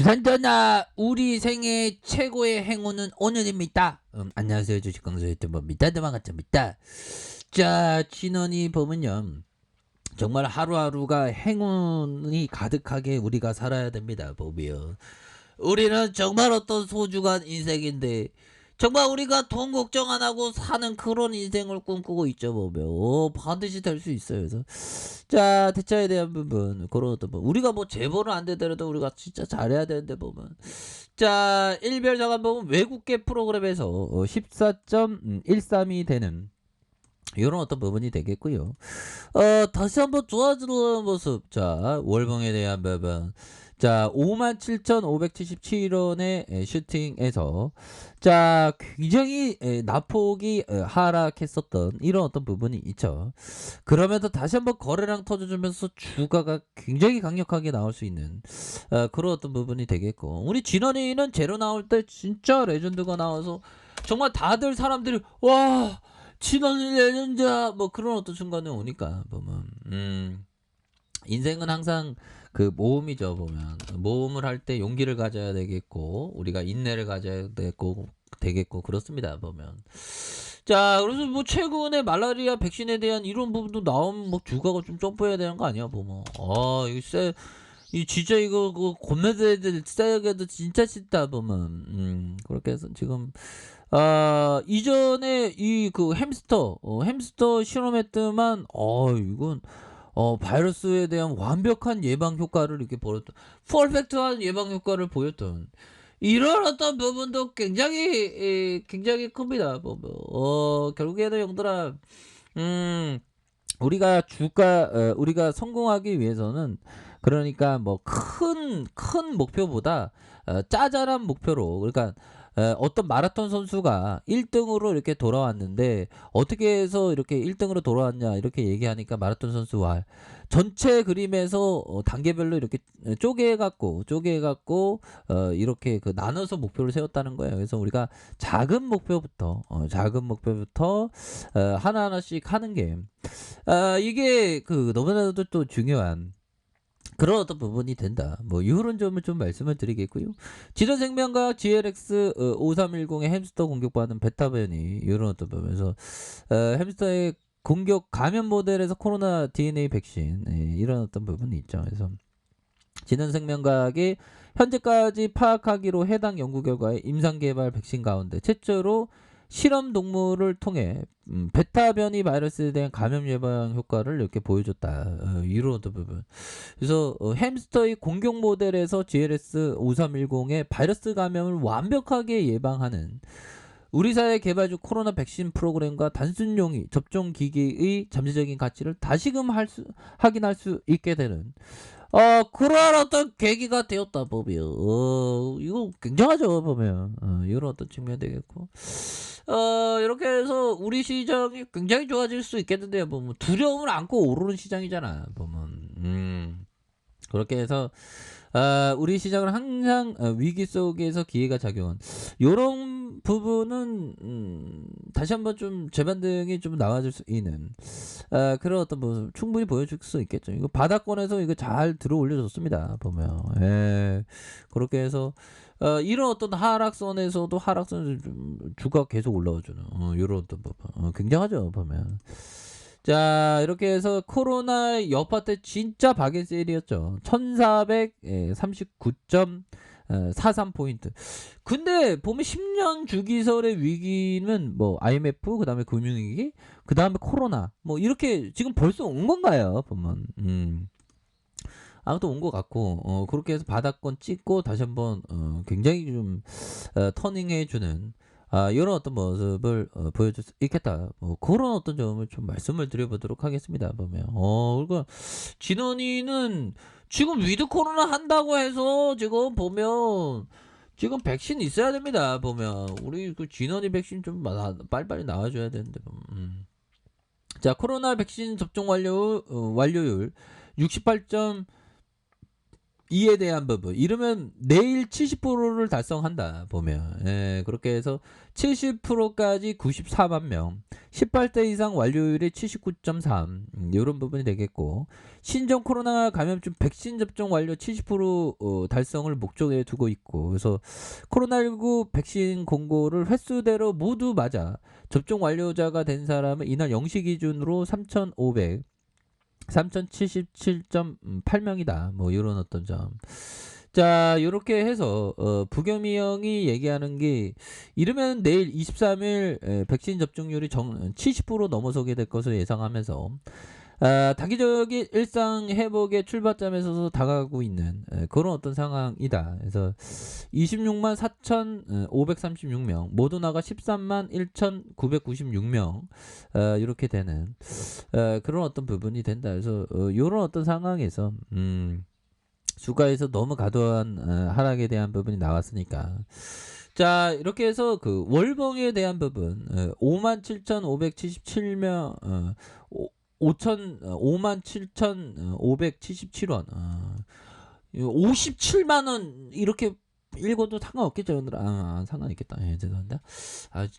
주산전화 우리 생애 최고의 행운은 오늘입니다. 안녕하세요. 주식강사 유튜버입니다. 반갑습니다. 자, 진원이 보면요. 정말 하루하루가 행운이 가득하게 우리가 살아야 됩니다. 보면 우리는 정말 어떤 소중한 인생인데 정말 우리가 돈 걱정 안 하고 사는 그런 인생을 꿈꾸고 있죠. 보면 반드시 될 수 있어요. 그래서 자, 대차에 대한 부분 그런 어떤 뭐 우리가 뭐 재벌은 안 되더라도 우리가 진짜 잘해야 되는데 보면 자, 일별 자간 보면 외국계 프로그램에서 14.13이 되는 이런 어떤 부분이 되겠고요. 다시 한번 좋아지는 모습. 자, 월봉에 대한 부분. 자, 57,577원의 슈팅에서 자, 굉장히 낙폭이 하락했었던 이런 어떤 부분이 있죠. 그러면서 다시 한번 거래량 터져주면서 주가가 굉장히 강력하게 나올 수 있는 그런 어떤 부분이 되겠고, 우리 진원이는 제로 나올 때 진짜 레전드가 나와서 정말 다들 사람들이 와 진원이 레전드야 뭐 그런 어떤 순간에 오니까 보면 인생은 항상 그 모험이죠. 보면 모험을 할 때 용기를 가져야 되겠고 우리가 인내를 가져야 되겠고 그렇습니다. 보면 자, 그래서 뭐 최근에 말라리아 백신에 대한 이런 부분도 나오면 뭐 주가가 좀 점프해야 되는 거 아니야. 보면 이거 이 진짜 이거 그 고매도들 세게도 진짜 싫다. 보면 그렇게 해서 지금 이전에 이 그 햄스터 실험했더만 이건 바이러스에 대한 완벽한 예방 효과를 이렇게 보였던, 퍼펙트한 예방 효과를 보였던 이런 어떤 부분도 굉장히 큽니다. 결국에는 형들아, 우리가 성공하기 위해서는 그러니까 뭐 큰 목표보다 짜잘한 목표로, 그러니까 어떤 마라톤 선수가 1등으로 이렇게 돌아왔는데 어떻게 해서 이렇게 1등으로 돌아왔냐 이렇게 얘기하니까 마라톤 선수와 전체 그림에서 단계별로 이렇게 쪼개갖고 이렇게 그 나눠서 목표를 세웠다는 거예요. 그래서 우리가 작은 목표부터 하나하나씩 하는 게 이게 그 너무나도 또 중요한 그런 어떤 부분이 된다. 뭐 이런 점을 좀 말씀을 드리겠고요. 지도생명과 GLX 5310의 햄스터 공격받는 베타 변이 이런 어떤 부분에서 햄스터의 공격 감염 모델에서 코로나 DNA 백신 이런 어떤 부분이 있죠. 그래서 진원생명과학이 현재까지 파악하기로 해당 연구 결과에 임상 개발 백신 가운데 최초로 실험 동물을 통해 베타 변이 바이러스에 대한 감염 예방 효과를 이렇게 보여줬다. 이런 어떤 부분. 그래서 햄스터의 공격 모델에서 GLS 5310의 바이러스 감염을 완벽하게 예방하는 우리 사회 개발 중 코로나 백신 프로그램과 단순 용이 접종 기기의 잠재적인 가치를 다시금 확인할 수 있게 되는 그런 어떤 계기가 되었다 보면 이거 굉장하죠. 보면 이런 어떤 측면이 되겠고, 이렇게 해서 우리 시장이 굉장히 좋아질 수 있겠는데요. 보면 두려움을 안고 오르는 시장이잖아. 보면 그렇게 해서 우리 시장은 항상 위기 속에서 기회가 작용한 요런 부분은 다시 한번 좀 재반등이 좀 나와줄 수 있는 그런 어떤 모습 충분히 보여줄 수 있겠죠. 이거 바닥권에서 이거 잘 들어 올려줬습니다. 보면 그렇게 해서 이런 어떤 하락선에서도 좀 주가 계속 올라와주는 이런 어떤 부분 굉장하죠. 보면 자, 이렇게 해서 코로나 여파 때 진짜 박의 세일이었죠. 1439.43포인트. 근데 보면 10년 주기설의 위기는 뭐 IMF, 그 다음에 금융위기, 그 다음에 코로나, 뭐 이렇게 지금 벌써 온 건가요? 보면. 아무튼 온 것 같고, 그렇게 해서 바닥권 찍고 다시 한번 굉장히 좀 터닝해주는 이런 어떤 모습을 보여줄 수 있겠다. 뭐 그런 어떤 점을 좀 말씀을 드려보도록 하겠습니다. 보면 그리고 진원이는 지금 위드 코로나 한다고 해서 지금 보면 지금 백신 있어야 됩니다. 보면 우리 그 진원이 백신 좀 빨리빨리 나와줘야 되는데. 자, 코로나 백신 접종 완료율 68. 이에 대한 부분 이러면 내일 70%를 달성한다 보면 그렇게 해서 70%까지 94만 명 18대 이상 완료율이 79.3 이런 부분이 되겠고 신종 코로나 감염증 백신 접종 완료 70% 달성을 목적에 두고 있고 그래서 코로나19 백신 공고를 횟수대로 모두 맞아 접종 완료자가 된 사람은 이날 0시 기준으로 3077.8명이다. 뭐 이런 어떤 점. 자, 요렇게 해서 부겸이 형이 얘기하는 게 이러면 내일 23일 백신 접종률이 70% 넘어서게 될 것을 예상하면서 단기적인 일상 회복의 출발점에서 다가가고 있는 그런 어떤 상황이다. 그래서 26만 4,536명, 모더나가 13만 1,996명 이렇게 되는 그런 어떤 부분이 된다. 그래서 이런 어떤 상황에서 주가에서 너무 과도한 하락에 대한 부분이 나왔으니까. 자, 이렇게 해서 그 월봉에 대한 부분 57,577명 57,577원 57만 원 이렇게 읽어도 상관없겠죠. 여러분들 상관있겠다. 예, 죄송합니다.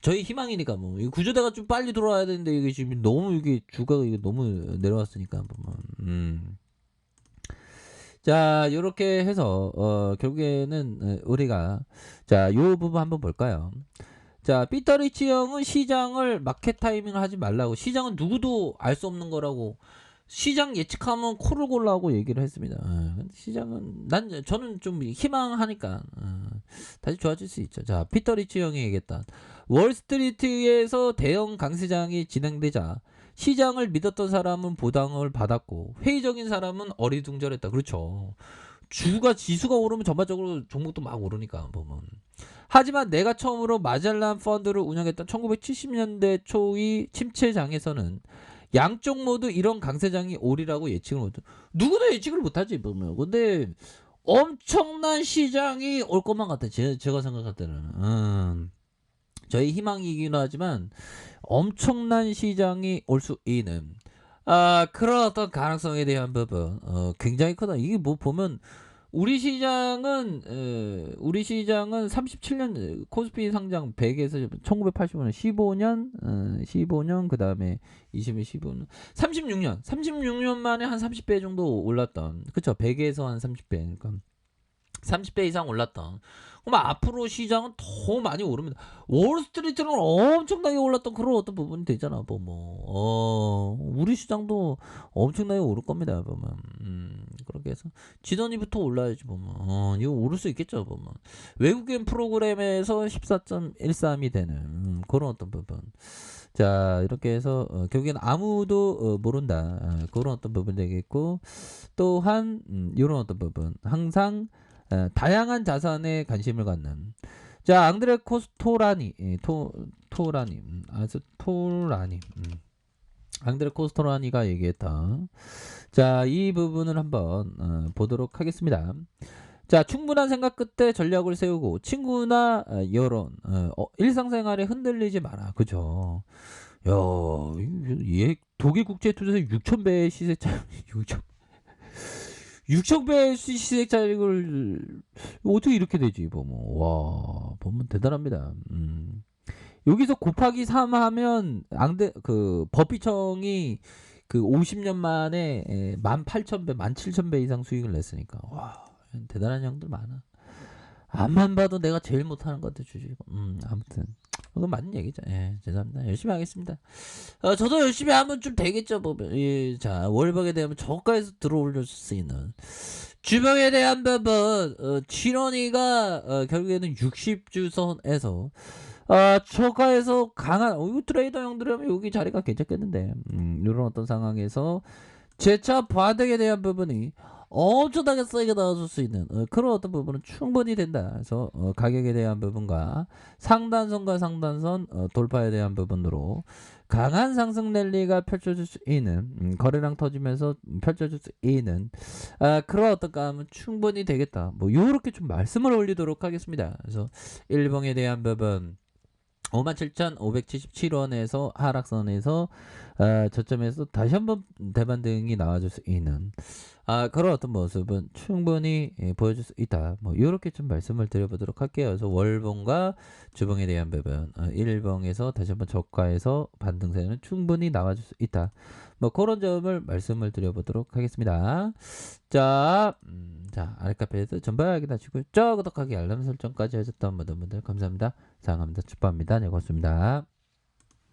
저희 희망이니까 뭐 이 구조대가 좀 빨리 돌아와야 되는데 이게 지금 너무 이게 주가가 이게 너무 내려왔으니까 자, 요렇게 해서 결국에는 우리가 자, 요 부분 한번 볼까요? 자, 피터리치 형은 시장을 마켓 타이밍을 하지 말라고. 시장은 누구도 알 수 없는 거라고. 시장 예측하면 코를 골라고 얘기를 했습니다. 시장은 저는 좀 희망하니까 다시 좋아질 수 있죠. 자, 피터리치 형이 얘기했다. 월스트리트에서 대형 강세장이 진행되자 시장을 믿었던 사람은 보당을 받았고 회의적인 사람은 어리둥절했다. 그렇죠. 지수가 오르면 전반적으로 종목도 막 오르니까 보면. 하지만 내가 처음으로 마젤란 펀드를 운영했던 1970년대 초의 침체장에서는 양쪽 모두 이런 강세장이 오리라고 예측을 못. 누구도 예측을 못하지 보면. 근데 엄청난 시장이 올 것만 같아. 제가 생각할 때는. 저희 희망이긴 하지만 엄청난 시장이 올 수 있는 그런 어떤 가능성에 대한 부분 굉장히 크다. 이게 뭐 보면 우리 시장은 37년 코스피 상장 100에서 1985년 15년 그다음에 15년 36년 만에 한 30배 정도 올랐던 그쵸 100에서 한 30배 그러니까 30배 이상 올랐던 그럼 앞으로 시장은 더 많이 오릅니다. 월스트리트는 엄청나게 올랐던 그런 어떤 부분이 되잖아. 우리 시장도 엄청나게 오를 겁니다. 보면 그렇게 해서 지던이부터 올라야지 보면 이거 오를 수 있겠죠. 보면 외국인 프로그램에서 14.13이 되는 그런 어떤 부분. 자, 이렇게 해서 결국엔 아무도 모른다. 그런 어떤 부분 되겠고 또한 이런 어떤 부분 항상 다양한 자산에 관심을 갖는 자 앙드레 코스토라니 앙드레 코스토라니가 얘기했다. 자, 이 부분을 한번 보도록 하겠습니다. 자, 충분한 생각 끝에 전략을 세우고 친구나 여론 일상생활에 흔들리지 마라. 그죠? 야, 독일 국제투자에서 6,000배의 시세 차익 6,000배 시세 차익을 어떻게 이렇게 되지 보면 와 보면 대단합니다. 여기서 곱하기 3 하면 그 버피청이 그 50년 만에 18,000배 17,000배 이상 수익을 냈으니까 와 대단한 형들 많아. 앞만 봐도 내가 제일 못하는 것 같아 주식. 아무튼 그건 맞는 얘기죠. 예, 죄송합니다. 열심히 하겠습니다. 저도 열심히 하면 좀 되겠죠. 보면 예, 자 월박에 대한 저가에서 들어올릴 수 있는 주봉에 대한 부분 지런이가 결국에는 60주선에서 저가에서 강한 이거 트레이더 형들이면 여기 자리가 괜찮겠는데 이런 어떤 상황에서 재차 바닥에 대한 부분이 엄청나게 세게 나와줄 수 있는 그런 어떤 부분은 충분히 된다. 그래서 가격에 대한 부분과 상단선과 상단선 돌파에 대한 부분으로 강한 상승 랠리가 펼쳐질 수 있는 거래량 터지면서 펼쳐질 수 있는 그런 어떤 감은 충분히 되겠다. 뭐 요렇게 좀 말씀을 올리도록 하겠습니다. 그래서 일봉에 대한 부분 57,577원에서 하락선에서 저점에서 다시 한번 대반등이 나와줄 수 있는 그런 어떤 모습은 충분히 보여줄 수 있다. 뭐 요렇게 좀 말씀을 드려보도록 할게요. 그래서 월봉과 주봉에 대한 부분, 일봉에서 다시 한번 저가에서 반등세는 충분히 나와줄 수 있다. 뭐 그런 점을 말씀을 드려보도록 하겠습니다. 자, 아랫카페에서 전부 확인하시고 구독하기 알람 설정까지 해줬던 모든 분들 감사합니다. 사랑합니다. 축복합니다. 네, 고맙습니다.